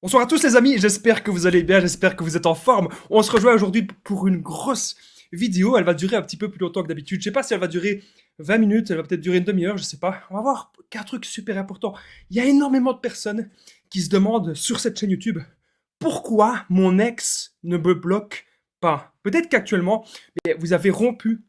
Bonsoir à tous les amis, j'espère que vous allez bien, j'espère que vous êtes en forme. On se rejoint aujourd'hui pour une grosse vidéo, elle va durer un petit peu plus longtemps que d'habitude. Je sais pas si elle va durer 20 minutes, elle va peut-être durer une demi-heure, je sais pas. On va voir 4 trucs super importants. Il y a énormément de personnes qui se demandent sur cette chaîne YouTube pourquoi mon ex ne me bloque pas. Peut-être qu'actuellement, vous avez rompu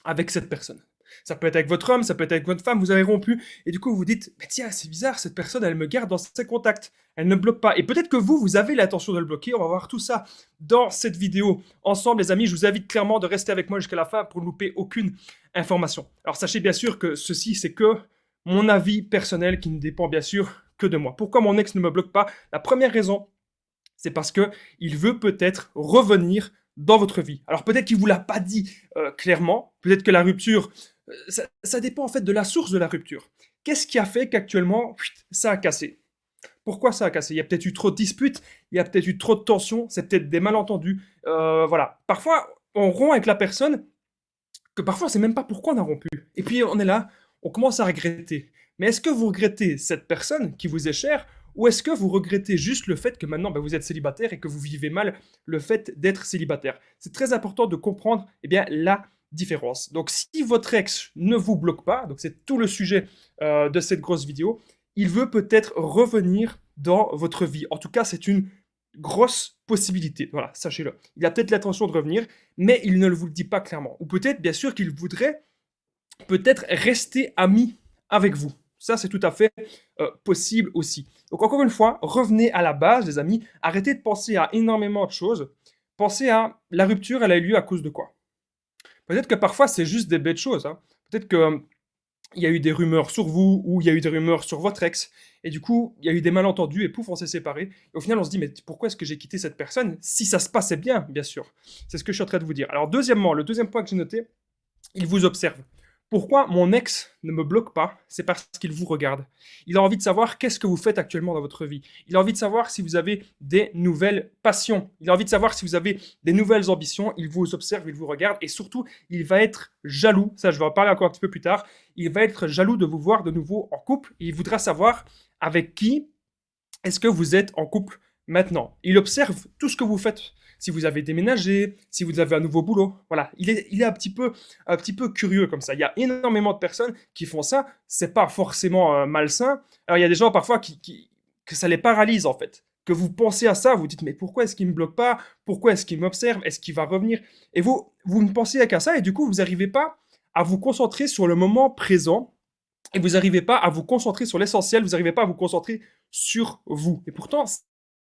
avec cette personne. Ça peut être avec votre homme, ça peut être avec votre femme, vous avez rompu, et du coup vous vous dites, mais tiens, c'est bizarre, cette personne, elle me garde dans ses contacts, elle ne bloque pas. Et peut-être que vous avez l'intention de le bloquer, on va voir tout ça dans cette vidéo. Ensemble, les amis, je vous invite clairement de rester avec moi jusqu'à la fin pour ne louper aucune information. Alors sachez bien sûr que ceci, c'est que mon avis personnel qui ne dépend bien sûr que de moi. Pourquoi mon ex ne me bloque pas? La première raison, c'est parce que il veut peut-être revenir dans votre vie. Alors peut-être qu'il vous l'a pas dit clairement, peut-être que la rupture, ça dépend en fait de la source de la rupture. Qu'est-ce qui a fait qu'actuellement, ça a cassé? Pourquoi ça a cassé? Il y a peut-être eu trop de disputes, il y a peut-être eu trop de tensions, c'est peut-être des malentendus. Voilà. Parfois, on rompt avec la personne que parfois on sait même pas pourquoi on a rompu. Et puis on est là, on commence à regretter. Mais est-ce que vous regrettez cette personne qui vous est chère ou est-ce que vous regrettez juste le fait que maintenant vous êtes célibataire et que vous vivez mal le fait d'être célibataire? C'est très important de comprendre bien, la différence. Donc si votre ex ne vous bloque pas, donc c'est tout le sujet de cette grosse vidéo, il veut peut-être revenir dans votre vie. En tout cas, c'est une grosse possibilité. Voilà, sachez-le. Il a peut-être l'intention de revenir, mais il ne vous le dit pas clairement. Ou peut-être, bien sûr, qu'il voudrait peut-être rester ami avec vous. Ça, c'est tout à fait possible aussi. Donc, encore une fois, revenez à la base, les amis. Arrêtez de penser à énormément de choses. Pensez à la rupture, elle a eu lieu à cause de quoi? Peut-être que parfois, c'est juste des bêtes choses, hein. Peut-être que il y a eu des rumeurs sur vous ou il y a eu des rumeurs sur votre ex et du coup, il y a eu des malentendus et pouf, on s'est séparés. Et au final, on se dit, mais pourquoi est-ce que j'ai quitté cette personne si ça se passait bien, bien sûr. C'est ce que je suis en train de vous dire. Alors, deuxièmement, le deuxième point que j'ai noté, il vous observe. Pourquoi mon ex ne me bloque pas? C'est parce qu'il vous regarde. Il a envie de savoir qu'est-ce que vous faites actuellement dans votre vie. Il a envie de savoir si vous avez des nouvelles passions. Il a envie de savoir si vous avez des nouvelles ambitions. Il vous observe, il vous regarde et surtout, il va être jaloux. Ça, je vais en parler encore un petit peu plus tard. Il va être jaloux de vous voir de nouveau en couple et il voudra savoir avec qui est-ce que vous êtes en couple maintenant. Il observe tout ce que vous faites. Si vous avez déménagé, si vous avez un nouveau boulot, voilà. Il est un petit peu curieux comme ça. Il y a énormément de personnes qui font ça. C'est pas forcément malsain. Alors il y a des gens parfois que ça les paralyse en fait. Que vous pensez à ça, vous dites mais pourquoi est-ce qu'il me bloque pas? Pourquoi est-ce qu'il m'observe? Est-ce qu'il va revenir? Et vous ne pensez qu'à ça et du coup vous n'arrivez pas à vous concentrer sur le moment présent et vous n'arrivez pas à vous concentrer sur l'essentiel, vous n'arrivez pas à vous concentrer sur vous. Et pourtant,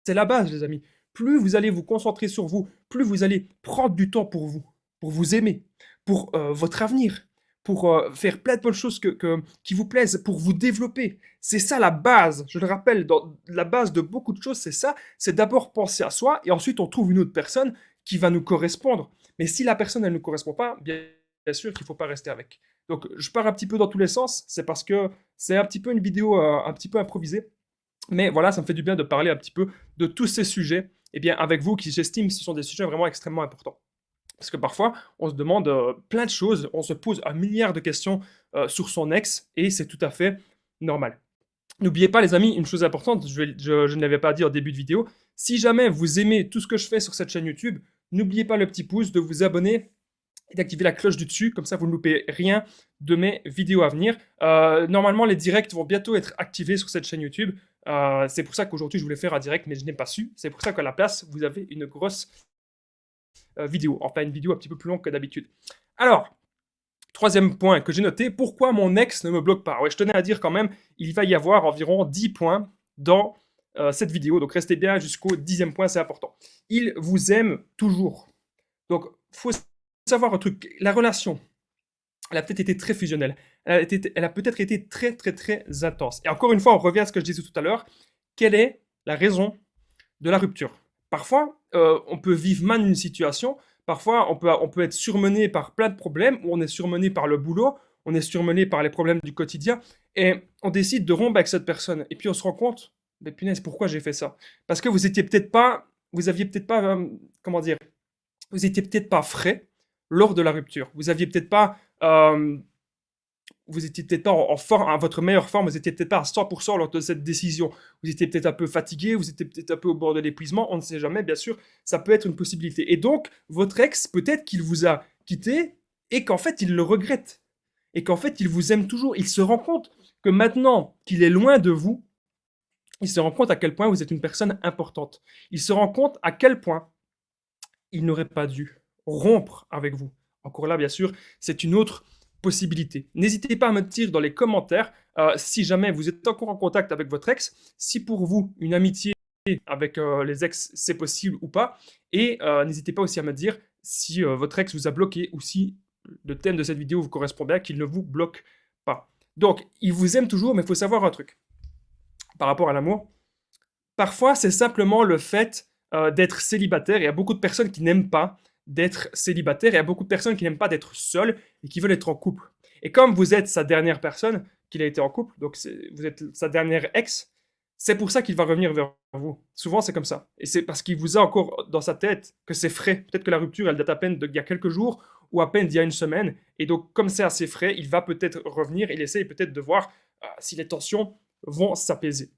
c'est la base, les amis. Plus vous allez vous concentrer sur vous, plus vous allez prendre du temps pour vous aimer, pour votre avenir, pour faire plein de bonnes choses qui vous plaisent, pour vous développer. C'est ça la base, je le rappelle, dans la base de beaucoup de choses, c'est ça, c'est d'abord penser à soi et ensuite on trouve une autre personne qui va nous correspondre. Mais si la personne, elle ne nous correspond pas, bien sûr qu'il ne faut pas rester avec. Donc je pars un petit peu dans tous les sens, c'est parce que c'est un petit peu une vidéo un petit peu improvisée. Mais voilà, ça me fait du bien de parler un petit peu de tous ces sujets, eh bien, avec vous, qui j'estime ce sont des sujets vraiment extrêmement importants. Parce que parfois, on se demande plein de choses, on se pose un milliard de questions sur son ex, et c'est tout à fait normal. N'oubliez pas, les amis, une chose importante, je ne l'avais pas dit en début de vidéo, si jamais vous aimez tout ce que je fais sur cette chaîne YouTube, n'oubliez pas le petit pouce, de vous abonner et d'activer la cloche du dessus, comme ça vous ne loupez rien de mes vidéos à venir. Normalement, les directs vont bientôt être activés sur cette chaîne YouTube. C'est pour ça qu'aujourd'hui je voulais faire un direct, mais je n'ai pas su. C'est pour ça qu'à la place, vous avez une grosse vidéo. Enfin, une vidéo un petit peu plus longue que d'habitude. Alors, troisième point que j'ai noté, pourquoi mon ex ne me bloque pas? Ouais, je tenais à dire quand même, il va y avoir environ 10 points dans cette vidéo, donc restez bien jusqu'au 10e point, c'est important. Il vous aime toujours. Donc, faut savoir un truc, la relation, elle a peut-être été très fusionnelle. Elle a peut-être été très, très, très intense. Et encore une fois, on revient à ce que je disais tout à l'heure. Quelle est la raison de la rupture? Parfois, on peut vivre mal une situation. Parfois, on peut être surmené par plein de problèmes, ou on est surmené par le boulot, on est surmené par les problèmes du quotidien, et on décide de rompre avec cette personne. Et puis on se rend compte, mais punaise, pourquoi j'ai fait ça? Parce que vous aviez peut-être pas, comment dire, vous étiez peut-être pas frais lors de la rupture. Vous aviez peut-être pas vous étiez peut-être pas en forme, à votre meilleure forme, vous étiez peut-être pas à 100% lors de cette décision. Vous étiez peut-être un peu fatigué, vous étiez peut-être un peu au bord de l'épuisement, on ne sait jamais, bien sûr, ça peut être une possibilité. Et donc, votre ex, peut-être qu'il vous a quitté et qu'en fait, il le regrette. Et qu'en fait, il vous aime toujours. Il se rend compte que maintenant qu'il est loin de vous, il se rend compte à quel point vous êtes une personne importante. Il se rend compte à quel point il n'aurait pas dû rompre avec vous. Encore là, bien sûr, c'est une autre possibilité. N'hésitez pas à me dire dans les commentaires si jamais vous êtes encore en contact avec votre ex, si pour vous une amitié avec les ex c'est possible ou pas. Et n'hésitez pas aussi à me dire si votre ex vous a bloqué ou si le thème de cette vidéo vous correspond bien, qu'il ne vous bloque pas. Donc, il vous aime toujours, mais il faut savoir un truc par rapport à l'amour. Parfois, c'est simplement le fait d'être célibataire. Il y a beaucoup de personnes qui n'aiment pas d'être célibataire. Il y a beaucoup de personnes qui n'aiment pas d'être seules et qui veulent être en couple. Et comme vous êtes sa dernière personne, qu'il a été en couple, donc vous êtes sa dernière ex, c'est pour ça qu'il va revenir vers vous. Souvent, c'est comme ça. Et c'est parce qu'il vous a encore dans sa tête que c'est frais. Peut-être que la rupture, elle date à peine d'il y a quelques jours ou à peine d'il y a une semaine. Et donc, comme c'est assez frais, il va peut-être revenir. Il essaye peut-être de voir si les tensions vont s'apaiser.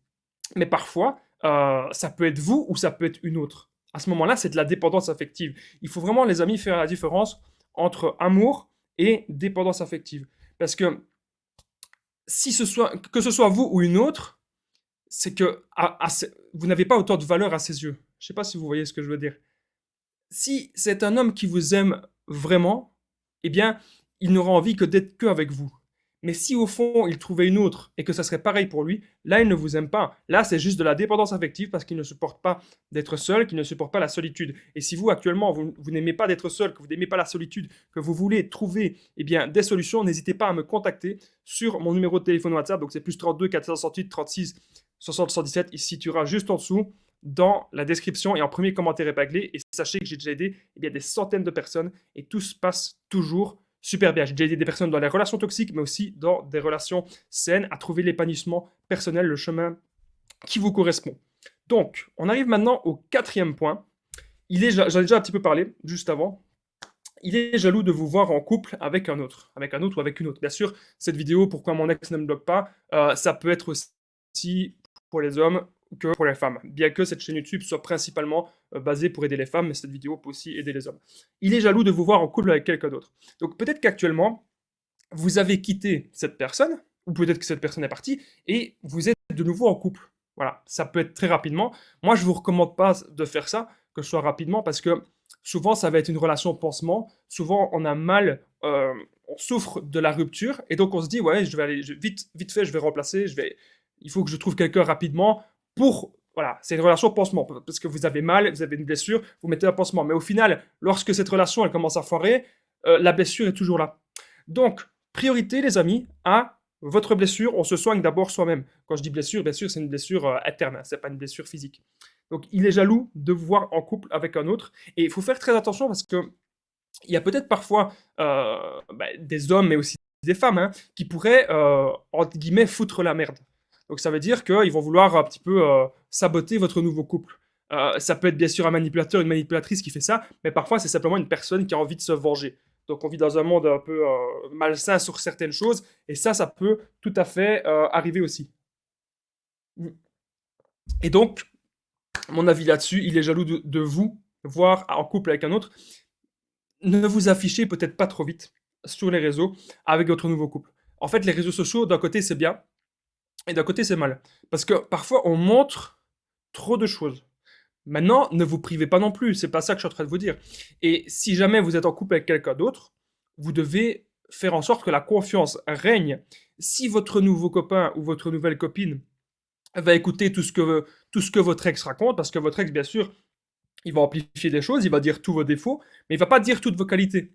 Mais parfois, ça peut être vous ou ça peut être une autre. À ce moment-là, c'est de la dépendance affective. Il faut vraiment, les amis, faire la différence entre amour et dépendance affective. Parce que que ce soit vous ou une autre, c'est que vous n'avez pas autant de valeur à ses yeux. Je ne sais pas si vous voyez ce que je veux dire. Si c'est un homme qui vous aime vraiment, eh bien, il n'aura envie que d'être que avec vous. Mais si au fond il trouvait une autre et que ça serait pareil pour lui, là il ne vous aime pas. Là c'est juste de la dépendance affective parce qu'il ne supporte pas d'être seul, qu'il ne supporte pas la solitude. Et si vous actuellement vous n'aimez pas d'être seul, que vous n'aimez pas la solitude, que vous voulez trouver des solutions, n'hésitez pas à me contacter sur mon numéro de téléphone WhatsApp. Donc c'est plus 32 468 36 60 117. Il se situera juste en dessous dans la description et en premier commentaire épinglé. Et sachez que j'ai déjà aidé des centaines de personnes et tout se passe toujours super bien. J'ai déjà aidé des personnes dans les relations toxiques, mais aussi dans des relations saines, à trouver l'épanouissement personnel, le chemin qui vous correspond. Donc, on arrive maintenant au quatrième point. J'en ai déjà un petit peu parlé juste avant. Il est jaloux de vous voir en couple avec un autre ou avec une autre. Bien sûr, cette vidéo, pourquoi mon ex ne me bloque pas, ça peut être aussi pour les hommes que pour les femmes. Bien que cette chaîne YouTube soit principalement basée pour aider les femmes, mais cette vidéo peut aussi aider les hommes. Il est jaloux de vous voir en couple avec quelqu'un d'autre. Donc peut-être qu'actuellement, vous avez quitté cette personne, ou peut-être que cette personne est partie, et vous êtes de nouveau en couple. Voilà, ça peut être très rapidement. Moi, je ne vous recommande pas de faire ça, que ce soit rapidement, parce que souvent, ça va être une relation pansement. Souvent, on a mal, on souffre de la rupture, et donc on se dit, ouais, je vais aller vite fait, je vais remplacer, il faut que je trouve quelqu'un rapidement voilà, c'est une relation pansement, parce que vous avez mal, vous avez une blessure, vous mettez un pansement. Mais au final, lorsque cette relation, elle commence à foirer, la blessure est toujours là. Donc, priorité, les amis, à votre blessure, on se soigne d'abord soi-même. Quand je dis blessure, bien sûr, c'est une blessure interne, hein, c'est pas une blessure physique. Donc, il est jaloux de vous voir en couple avec un autre. Et il faut faire très attention parce que il y a peut-être parfois des hommes, mais aussi des femmes, hein, qui pourraient, entre guillemets, foutre la merde. Donc, ça veut dire qu'ils vont vouloir un petit peu saboter votre nouveau couple. Ça peut être bien sûr un manipulateur, une manipulatrice qui fait ça, mais parfois c'est simplement une personne qui a envie de se venger. Donc on vit dans un monde un peu malsain sur certaines choses, et ça peut tout à fait arriver aussi. Et donc, mon avis là-dessus, il est jaloux de vous voir en couple avec un autre. Ne vous affichez peut-être pas trop vite sur les réseaux avec votre nouveau couple. En fait, les réseaux sociaux, d'un côté, c'est bien, et d'un côté, c'est mal. Parce que parfois, on montre trop de choses. Maintenant, ne vous privez pas non plus, c'est pas ça que je suis en train de vous dire. Et si jamais vous êtes en couple avec quelqu'un d'autre, vous devez faire en sorte que la confiance règne. Si votre nouveau copain ou votre nouvelle copine va écouter tout ce que votre ex raconte, parce que votre ex, bien sûr, il va amplifier des choses, il va dire tous vos défauts, mais il va pas dire toutes vos qualités.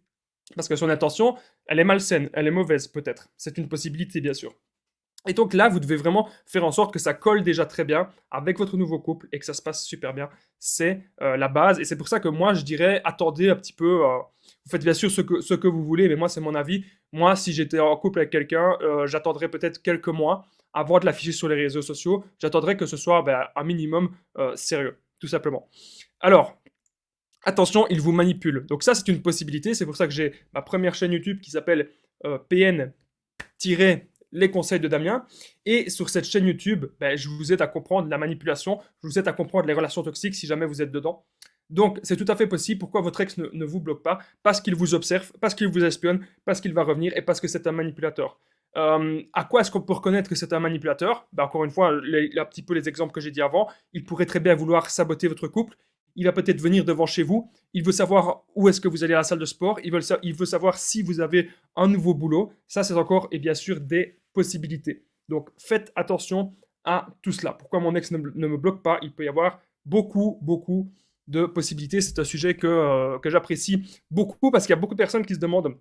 Parce que son intention, elle est malsaine, elle est mauvaise peut-être. C'est une possibilité, bien sûr. Et donc là, vous devez vraiment faire en sorte que ça colle déjà très bien avec votre nouveau couple et que ça se passe super bien. C'est la base. Et c'est pour ça que moi, je dirais, attendez un petit peu. Vous faites bien sûr ce que vous voulez, mais moi, c'est mon avis. Moi, si j'étais en couple avec quelqu'un, j'attendrais peut-être quelques mois avant de l'afficher sur les réseaux sociaux. J'attendrais que ce soit un minimum sérieux, tout simplement. Alors, attention, il vous manipule. Donc ça, c'est une possibilité. C'est pour ça que j'ai ma première chaîne YouTube qui s'appelle PN tirer les conseils de Damien. Et sur cette chaîne YouTube, ben, je vous aide à comprendre la manipulation, je vous aide à comprendre les relations toxiques si jamais vous êtes dedans. Donc, c'est tout à fait possible. Pourquoi votre ex ne vous bloque pas? Parce qu'il vous observe, parce qu'il vous espionne, parce qu'il va revenir et parce que c'est un manipulateur. À quoi est-ce qu'on peut reconnaître que c'est un manipulateur? Ben, encore une fois, un petit peu les exemples que j'ai dit avant. Il pourrait très bien vouloir saboter votre couple. Il va peut-être venir devant chez vous. Il veut savoir où est-ce que vous allez à la salle de sport. Il veut savoir si vous avez un nouveau boulot. Ça, c'est encore, et bien sûr, des possibilités. Donc, faites attention à tout cela. Pourquoi mon ex ne me bloque pas? Il peut y avoir beaucoup de possibilités. C'est un sujet que j'apprécie beaucoup parce qu'il y a beaucoup de personnes qui se demandent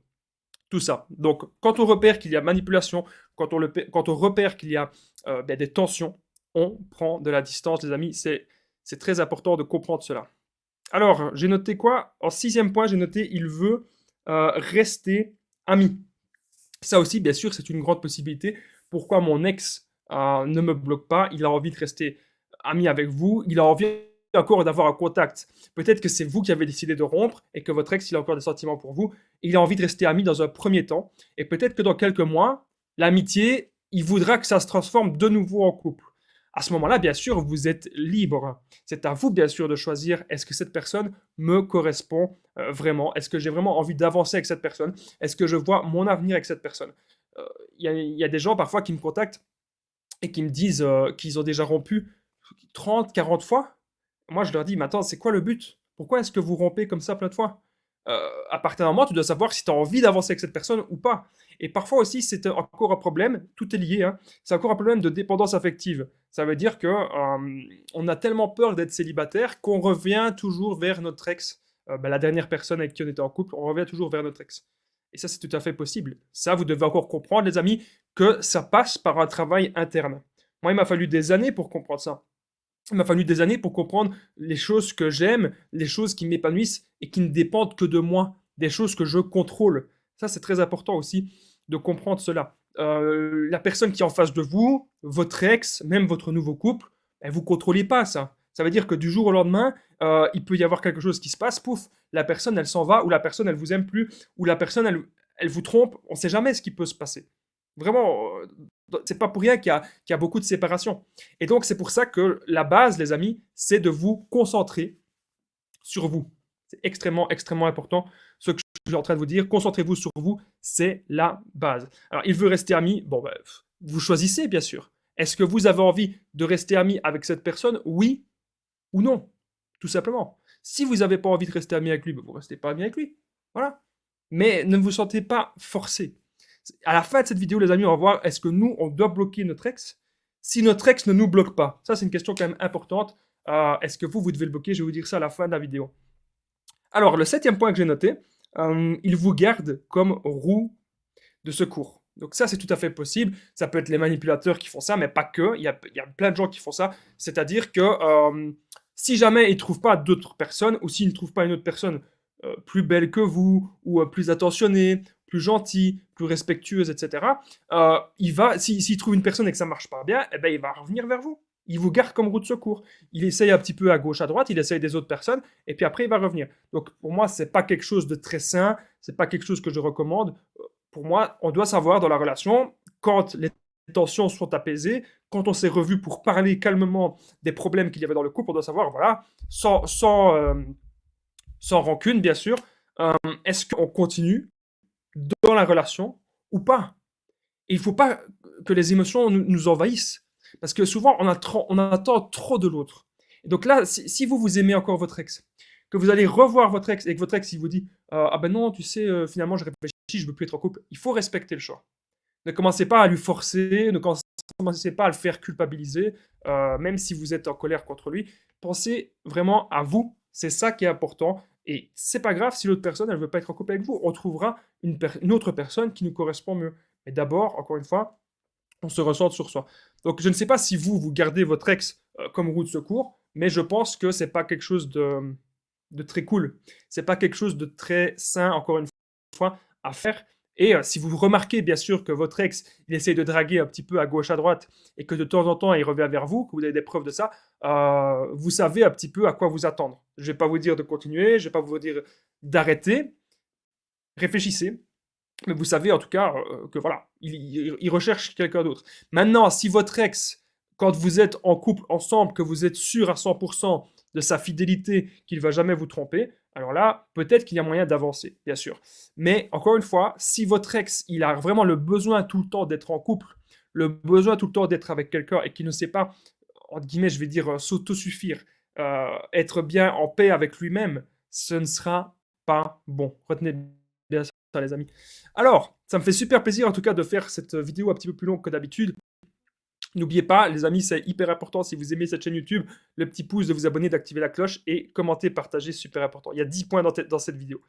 tout ça. Donc, quand on repère qu'il y a manipulation, quand on repère qu'il y a des tensions, on prend de la distance, les amis. C'est très important de comprendre cela. Alors, j'ai noté quoi? En 6e point, j'ai noté il veut rester ami. Ça aussi, bien sûr, c'est une grande possibilité. Pourquoi mon ex ne me bloque pas? Il a envie de rester ami avec vous. Il a envie encore d'avoir un contact. Peut-être que c'est vous qui avez décidé de rompre et que votre ex, il a encore des sentiments pour vous. Et il a envie de rester ami dans un premier temps. Et peut-être que dans quelques mois, l'amitié, il voudra que ça se transforme de nouveau en couple. À ce moment-là, bien sûr, vous êtes libre. C'est à vous, bien sûr, de choisir est-ce que cette personne me correspond vraiment? Est-ce que j'ai vraiment envie d'avancer avec cette personne? Est-ce que je vois mon avenir avec cette personne? Il y a des gens parfois qui me contactent et qui me disent qu'ils ont déjà rompu 30, 40 fois. Moi, je leur dis, mais attends, c'est quoi le but? Pourquoi est-ce que vous rompez comme ça plein de fois? À partir d'un moment, tu dois savoir si tu as envie d'avancer avec cette personne ou pas. Et parfois aussi, c'est encore un problème, tout est lié, hein, c'est encore un problème de dépendance affective. Ça veut dire que on a tellement peur d'être célibataire qu'on revient toujours vers notre ex. La dernière personne avec qui on était en couple, on revient toujours vers notre ex. Et ça, c'est tout à fait possible. Ça, vous devez encore comprendre, les amis, que ça passe par un travail interne. Moi, il m'a fallu des années pour comprendre ça. Il m'a fallu des années pour comprendre les choses que j'aime, les choses qui m'épanouissent et qui ne dépendent que de moi, des choses que je contrôle. Ça, c'est très important aussi de comprendre cela. La personne qui est en face de vous, votre ex, même votre nouveau couple, vous ne contrôlez pas ça. Ça veut dire que du jour au lendemain, il peut y avoir quelque chose qui se passe, pouf, la personne, elle s'en va, ou la personne, elle vous aime plus, ou la personne, elle vous trompe. On ne sait jamais ce qui peut se passer. Vraiment, c'est pas pour rien qu'il y a beaucoup de séparation. Et donc, c'est pour ça que la base, les amis, c'est de vous concentrer sur vous. C'est extrêmement important. Ce que je suis en train de vous dire, concentrez-vous sur vous, c'est la base. Alors, il veut rester ami. Bon, vous choisissez, bien sûr. Est-ce que vous avez envie de rester ami avec cette personne? Oui ou non? Tout simplement. Si vous n'avez pas envie de rester ami avec lui, vous ne restez pas ami avec lui. Voilà. Mais ne vous sentez pas forcé. À la fin de cette vidéo, les amis, on va voir est-ce que nous, on doit bloquer notre ex si notre ex ne nous bloque pas. Ça, c'est une question quand même importante. Est-ce que vous devez le bloquer? Je vais vous dire ça à la fin de la vidéo. Alors, le 7e point que j'ai noté, il vous garde comme roue de secours. Donc ça, c'est tout à fait possible. Ça peut être les manipulateurs qui font ça, mais pas que. Il y a plein de gens qui font ça. C'est-à-dire que si jamais ils ne trouvent pas d'autres personnes, ou s'ils ne trouvent pas une autre personne plus belle que vous, ou plus attentionnée, plus gentille, plus respectueuse, etc., s'il trouve une personne et que ça ne marche pas bien, eh ben, il va revenir vers vous. Il vous garde comme roue de secours. Il essaye un petit peu à gauche, à droite, il essaye des autres personnes, et puis après, il va revenir. Donc, pour moi, ce n'est pas quelque chose de très sain, ce n'est pas quelque chose que je recommande. Pour moi, on doit savoir dans la relation, quand les tensions sont apaisées, quand on s'est revu pour parler calmement des problèmes qu'il y avait dans le couple, on doit savoir, voilà, sans rancune, bien sûr, est-ce qu'on continue dans la relation ou pas? Et il ne faut pas que les émotions nous envahissent. Parce que souvent, on attend trop de l'autre. Et donc là, si vous aimez encore votre ex, que vous allez revoir votre ex et que votre ex, il vous dit ah ben non, tu sais, finalement, je réfléchis, je veux plus être en couple, il faut respecter le choix. Ne commencez pas à lui forcer, ne commencez pas à le faire culpabiliser, même si vous êtes en colère contre lui. Pensez vraiment à vous, c'est ça qui est important. Et c'est pas grave si l'autre personne, elle veut pas être en couple avec vous. On trouvera une autre personne qui nous correspond mieux. Mais d'abord, encore une fois, on se recentre sur soi. Donc je ne sais pas si vous gardez votre ex comme roue de secours, mais je pense que c'est pas quelque chose de très cool. C'est pas quelque chose de très sain, encore une fois, à faire. Et si vous remarquez bien sûr que votre ex, il essaye de draguer un petit peu à gauche, à droite, et que de temps en temps, il revient vers vous, que vous avez des preuves de ça, vous savez un petit peu à quoi vous attendre. Je ne vais pas vous dire de continuer, je ne vais pas vous dire d'arrêter. Réfléchissez. Mais vous savez en tout cas que voilà, il recherche quelqu'un d'autre. Maintenant, si votre ex, quand vous êtes en couple ensemble, que vous êtes sûr à 100% de sa fidélité, qu'il ne va jamais vous tromper, alors là, peut-être qu'il y a moyen d'avancer, bien sûr. Mais encore une fois, si votre ex, il a vraiment le besoin tout le temps d'être en couple, le besoin tout le temps d'être avec quelqu'un et qu'il ne sait pas, entre guillemets, je vais dire, s'autosuffire, être bien en paix avec lui-même, ce ne sera pas bon. Retenez bien ça, les amis. Alors, ça me fait super plaisir en tout cas de faire cette vidéo un petit peu plus longue que d'habitude. N'oubliez pas, les amis, c'est hyper important si vous aimez cette chaîne YouTube, le petit pouce, de vous abonner, d'activer la cloche et commenter, partager, super important. Il y a 10 points dans cette vidéo.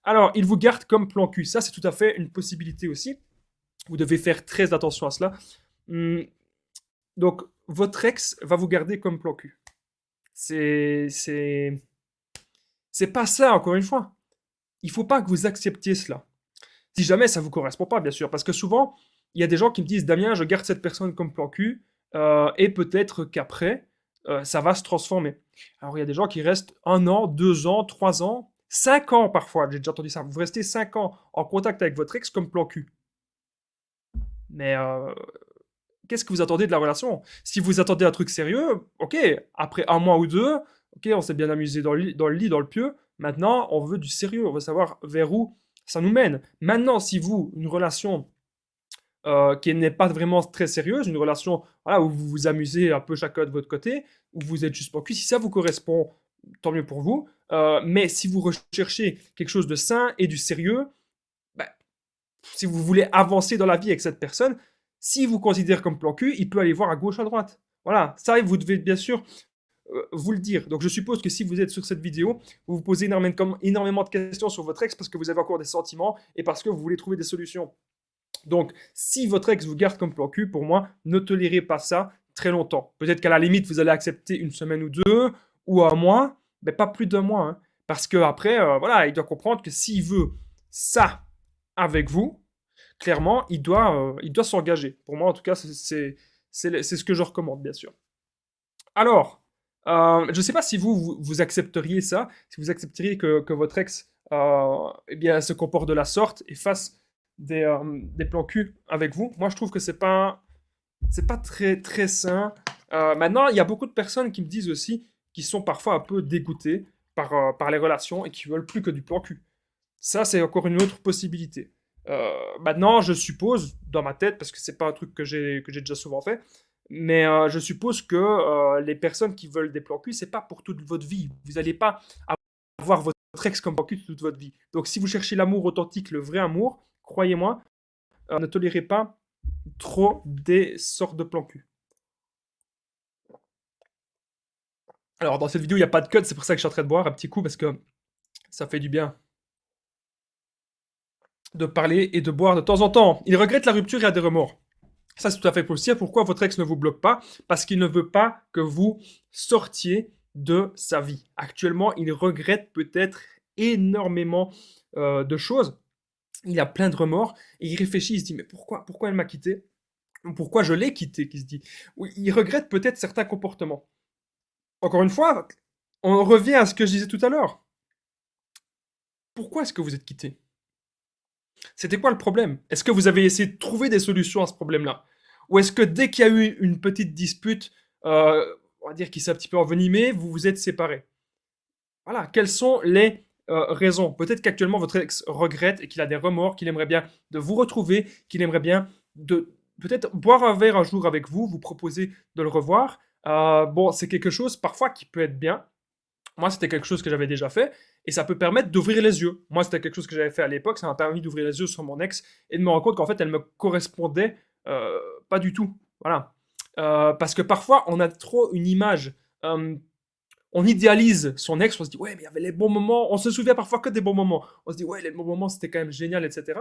Alors, il vous garde comme plan cul. Ça, c'est tout à fait une possibilité aussi. Vous devez faire très attention à cela. Donc, votre ex va vous garder comme plan cul. C'est pas ça, encore une fois. Il faut pas que vous acceptiez cela. Si jamais ça vous correspond pas, bien sûr, parce que souvent, il y a des gens qui me disent, Damien, je garde cette personne comme plan cul, et peut-être qu'après, ça va se transformer. Alors, il y a des gens qui restent 1 an, 2 ans, 3 ans, 5 ans parfois, j'ai déjà entendu ça. Vous restez 5 ans en contact avec votre ex comme plan cul. Mais qu'est-ce que vous attendez de la relation? Si vous attendez un truc sérieux, ok, après 1 mois ou 2, ok, on s'est bien amusé dans le lit, dans le pieu. Maintenant, on veut du sérieux, on veut savoir vers où ça nous mène. Maintenant, si vous, une relation qui n'est pas vraiment très sérieuse, une relation voilà, où vous vous amusez un peu chacun de votre côté, où vous êtes juste pour cul, si ça vous correspond, tant mieux pour vous. Mais si vous recherchez quelque chose de sain et du sérieux, bah, si vous voulez avancer dans la vie avec cette personne, s'il vous considère comme plan cul, il peut aller voir à gauche, à droite. Voilà, ça, vous devez bien sûr vous le dire. Donc je suppose que si vous êtes sur cette vidéo, vous vous posez énormément de questions sur votre ex parce que vous avez encore des sentiments et parce que vous voulez trouver des solutions. Donc, si votre ex vous garde comme plan cul, pour moi, ne tolérez pas ça très longtemps. Peut-être qu'à la limite, vous allez accepter 1 semaine ou 2, ou 1 mois, mais pas plus d'1 mois. Hein. Parce qu'après, voilà, il doit comprendre que s'il veut ça avec vous, clairement, il doit s'engager. Pour moi, en tout cas, c'est ce que je recommande, bien sûr. Alors, je ne sais pas si vous accepteriez ça, si vous accepteriez que votre ex eh bien, se comporte de la sorte et fasse des plans cul avec vous. Moi, je trouve que c'est pas très, très sain. Maintenant, il y a beaucoup de personnes qui me disent aussi qu'ils sont parfois un peu dégoûtés par les relations et qui veulent plus que du plan cul. Ça, c'est encore une autre possibilité. Maintenant, je suppose, dans ma tête, parce que c'est pas un truc que j'ai déjà souvent fait, mais je suppose que les personnes qui veulent des plans cul, c'est pas pour toute votre vie. Vous n'allez pas avoir votre ex comme plan cul toute votre vie. Donc, si vous cherchez l'amour authentique, le vrai amour, croyez-moi, ne tolérez pas trop des sortes de plans cul. Alors, dans cette vidéo, il n'y a pas de cut, c'est pour ça que je suis en train de boire un petit coup parce que ça fait du bien de parler et de boire de temps en temps. Il regrette la rupture et a des remords. Ça, c'est tout à fait possible. Pourquoi votre ex ne vous bloque pas? Parce qu'il ne veut pas que vous sortiez de sa vie. Actuellement, il regrette peut-être énormément de choses. Il a plein de remords et il réfléchit, il se dit mais pourquoi elle m'a quitté? Pourquoi je l'ai quitté, qui se dit. Oui, il regrette peut-être certains comportements. Encore une fois, on revient à ce que je disais tout à l'heure. Pourquoi est-ce que vous êtes quitté? C'était quoi le problème? Est-ce que vous avez essayé de trouver des solutions à ce problème-là? Ou est-ce que dès qu'il y a eu une petite dispute, on va dire qui s'est un petit peu envenimée, vous vous êtes séparés? Voilà, quelles sont les raisons? Peut-être qu'actuellement votre ex regrette et qu'il a des remords, qu'il aimerait bien de vous retrouver, qu'il aimerait bien de peut-être boire un verre un jour avec vous, vous proposer de le revoir. Bon, c'est quelque chose parfois qui peut être bien. Moi, c'était quelque chose que j'avais déjà fait et ça peut permettre d'ouvrir les yeux. Moi, c'était quelque chose que j'avais fait à l'époque, ça m'a permis d'ouvrir les yeux sur mon ex et de me rendre compte qu'en fait, elle me correspondait pas du tout. Voilà. Parce que parfois, on a trop une image. On idéalise son ex, on se dit ouais, mais il y avait les bons moments. On se souvient parfois que des bons moments. On se dit ouais, les bons moments, c'était quand même génial, etc.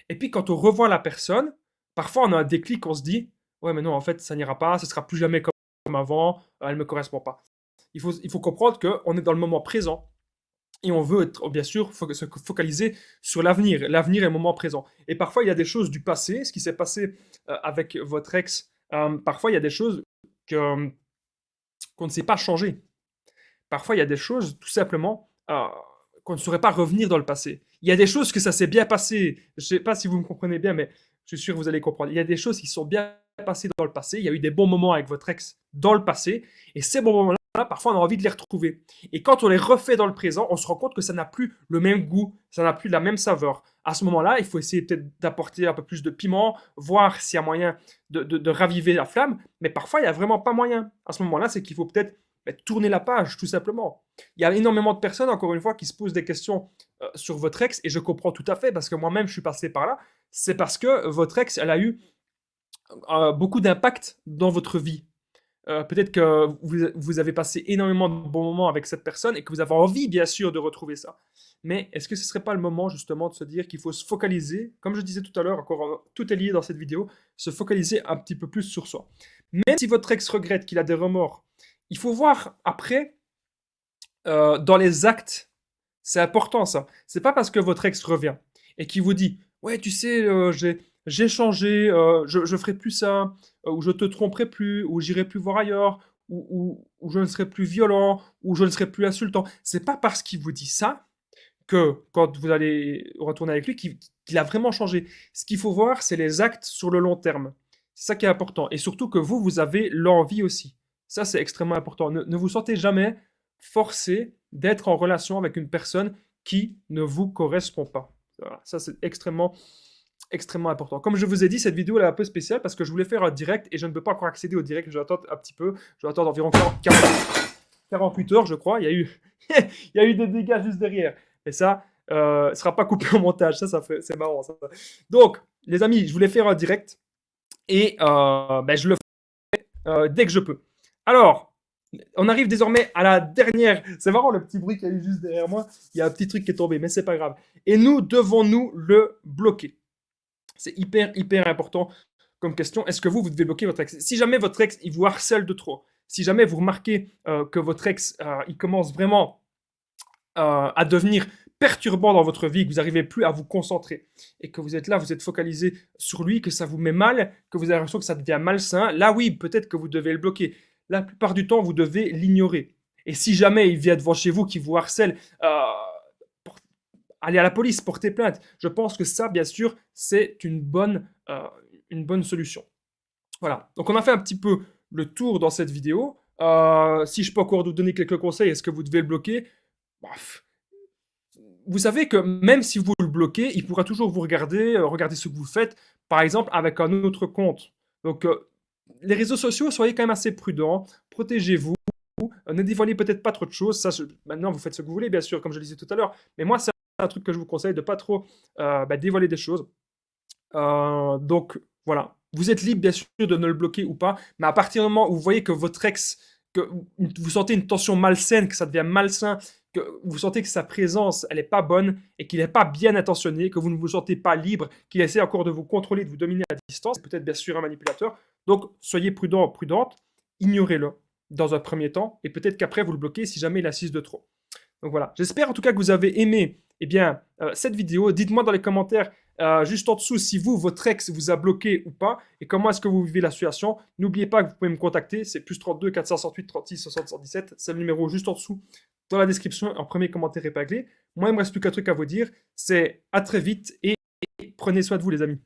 Et puis, quand on revoit la personne, parfois, on a un déclic, on se dit ouais, mais non, en fait, ça n'ira pas, ce sera plus jamais comme avant, elle me correspond pas. Il faut comprendre qu'on est dans le moment présent et on veut être, bien sûr, se focaliser sur l'avenir. L'avenir est le moment présent. Et parfois, il y a des choses du passé, ce qui s'est passé avec votre ex. Parfois, il y a des choses qu'on ne sait pas changer. Parfois, il y a des choses, tout simplement, qu'on ne saurait pas revenir dans le passé. Il y a des choses que ça s'est bien passé. Je ne sais pas si vous me comprenez bien, mais je suis sûr que vous allez comprendre. Il y a des choses qui sont bien passées dans le passé. Il y a eu des bons moments avec votre ex dans le passé. Et ces bons moments-là, parfois, on a envie de les retrouver. Et quand on les refait dans le présent, on se rend compte que ça n'a plus le même goût, ça n'a plus la même saveur. À ce moment-là, il faut essayer peut-être d'apporter un peu plus de piment, voir s'il y a moyen de raviver la flamme. Mais parfois, il n'y a vraiment pas moyen. À ce moment-là, c'est qu'il faut peut-être tourner la page, tout simplement. Il y a énormément de personnes, encore une fois, qui se posent des questions sur votre ex, et je comprends tout à fait, parce que moi-même, je suis passé par là. C'est parce que votre ex, elle a eu beaucoup d'impact dans votre vie. Peut-être que vous avez passé énormément de bons moments avec cette personne et que vous avez envie, bien sûr, de retrouver ça. Mais est-ce que ce ne serait pas le moment, justement, de se dire qu'il faut se focaliser, comme je disais tout à l'heure, encore tout est lié dans cette vidéo, se focaliser un petit peu plus sur soi. Même si votre ex regrette, qu'il a des remords, il faut voir après, dans les actes, c'est important ça. C'est pas parce que votre ex revient et qu'il vous dit ouais, tu sais, j'ai changé, je ferai plus ça, ou je te tromperai plus, ou j'irai plus voir ailleurs, ou je ne serai plus violent, ou je ne serai plus insultant. C'est pas parce qu'il vous dit ça que quand vous allez retourner avec lui qu'il a vraiment changé. Ce qu'il faut voir, c'est les actes sur le long terme. C'est ça qui est important. Et surtout que vous avez l'envie aussi. Ça, c'est extrêmement important. Ne vous sentez jamais forcé d'être en relation avec une personne qui ne vous correspond pas. Voilà, ça, c'est extrêmement important. Comme je vous ai dit, cette vidéo elle est un peu spéciale parce que je voulais faire un direct et je ne peux pas encore accéder au direct. Je vais attendre un petit peu. Je vais attendre environ 48 heures, je crois. Il y a eu des dégâts juste derrière. Et ça, ne sera pas coupé au montage. C'est marrant. Ça. Donc, les amis, je voulais faire un direct et je le ferai dès que je peux. Alors, on arrive désormais à la dernière. C'est marrant le petit bruit qu'il y a eu juste derrière moi. Il y a un petit truc qui est tombé, mais c'est pas grave. Et nous devons-nous le bloquer? C'est hyper important comme question. Est-ce que vous devez bloquer votre ex? Si jamais votre ex, il vous harcèle de trop, si jamais vous remarquez que votre ex, il commence vraiment à devenir perturbant dans votre vie, que vous n'arrivez plus à vous concentrer, et que vous êtes là, vous êtes focalisé sur lui, que ça vous met mal, que vous avez l'impression que ça devient malsain, là oui, peut-être que vous devez le bloquer. La plupart du temps, vous devez l'ignorer. Et si jamais il vient devant chez vous, qui vous harcèle, allez à la police, portez plainte. Je pense que ça, bien sûr, c'est une bonne solution. Voilà. Donc, on a fait un petit peu le tour dans cette vidéo. Si je peux encore vous donner quelques conseils, est-ce que vous devez le bloquer? Bref. Vous savez que même si vous le bloquez, il pourra toujours vous regarder, regarder ce que vous faites, par exemple avec un autre compte. Donc, les réseaux sociaux, soyez quand même assez prudents, protégez-vous, ne dévoilez peut-être pas trop de choses. Ça, maintenant, vous faites ce que vous voulez, bien sûr, comme je le disais tout à l'heure. Mais moi, c'est un truc que je vous conseille de pas trop dévoiler des choses. Donc, voilà. Vous êtes libre, bien sûr, de ne le bloquer ou pas, mais à partir du moment où vous voyez que votre ex, que vous sentez une tension malsaine, que ça devient malsain, que vous sentez que sa présence, elle n'est pas bonne et qu'il n'est pas bien intentionné, que vous ne vous sentez pas libre, qu'il essaie encore de vous contrôler, de vous dominer à distance, c'est peut-être bien sûr un manipulateur. Donc, soyez prudent, prudente, ignorez-le dans un premier temps, et peut-être qu'après, vous le bloquez si jamais il insiste de trop. Donc voilà, j'espère en tout cas que vous avez aimé cette vidéo. Dites-moi dans les commentaires juste en dessous si votre ex vous a bloqué ou pas, et comment est-ce que vous vivez la situation. N'oubliez pas que vous pouvez me contacter, c'est +32 468 36 60 117, c'est le numéro juste en dessous dans la description, en premier commentaire épinglé. Moi, il ne me reste plus qu'un truc à vous dire, c'est à très vite et prenez soin de vous les amis.